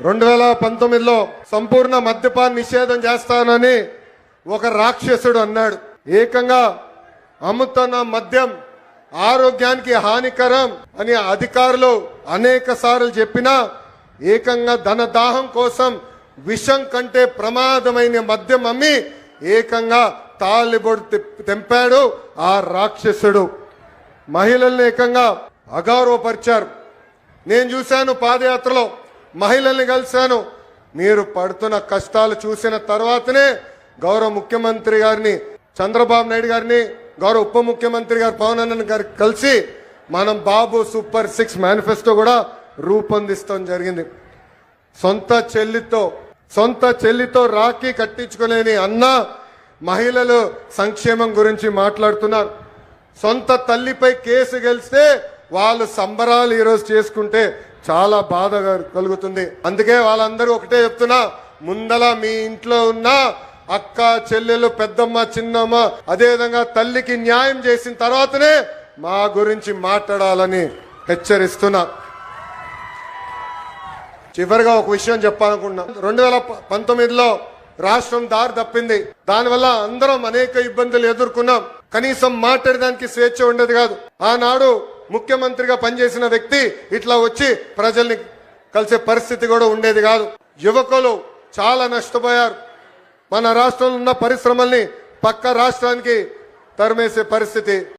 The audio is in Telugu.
2019లో సంపూర్ణ మద్యపాన నిషేధం చేస్తానని ఒక రాక్షసుడు అన్నాడు. ఏకంగా అమ్ముతున్న మద్యం ఆరోగ్యానికి హానికరం అని అధికారులు అనేక సార్లు చెప్పినా ఏకంగా ధన దాహం కోసం విషం కంటే ప్రమాదమైన మద్యం అమ్మి ఏకంగా తాలిబొడు తెంపాడు ఆ రాక్షసుడు. మహిళల్ని ఏకంగా అగౌరవపరిచారు. నేను చూశాను, పాదయాత్రలో మహిళల్ని కలిశాను. మీరు పడుతున్న కష్టాలు చూసిన తర్వాతనే గౌరవ ముఖ్యమంత్రి గారిని చంద్రబాబు నాయుడు గారిని, గౌరవ ఉప ముఖ్యమంత్రి గారు పవన్ అన్న గారికి కలిసి మనం బాబు సూపర్ 6 మేనిఫెస్టో కూడా రూపొందిస్తాం జరిగింది. సొంత చెల్లితో రాఖీ కట్టించుకోలేని అన్న మహిళలు సంక్షేమం గురించి మాట్లాడుతున్నారు. సొంత తల్లిపై కేసు గెలిస్తే వాళ్ళు సంబరాలు ఈరోజు చేసుకుంటే చాలా బాధ కలుగుతుంది. అందుకే వాళ్ళందరూ ఒకటే చెప్తున్నా, ముందల మీ ఇంట్లో ఉన్న అక్క చెల్లెలు పెద్దమ్మ చిన్నమ్మ అదేవిధంగా తల్లికి న్యాయం చేసిన తర్వాతనే మా గురించి మాట్లాడాలని హెచ్చరిస్తున్నా. చివరిగా ఒక విషయం చెప్పాలనుకున్నా. 2019లో రాష్ట్రం దారి తప్పింది. దానివల్ల అందరం అనేక ఇబ్బందులు ఎదుర్కొన్నాం. కనీసం మాట్లాడడానికి స్వేచ్ఛ ఉండేది కాదు. ఆనాడు ముఖ్యమంత్రిగా పనిచేసిన వ్యక్తి ఇట్లా వచ్చి ప్రజల్ని కలిసే పరిస్థితి కూడా ఉండేది కాదు. యువకులు చాలా నష్టపోయారు. మన రాష్ట్రంలో ఉన్న పరిశ్రమల్ని పక్క రాష్ట్రానికి తరిమేసే పరిస్థితి.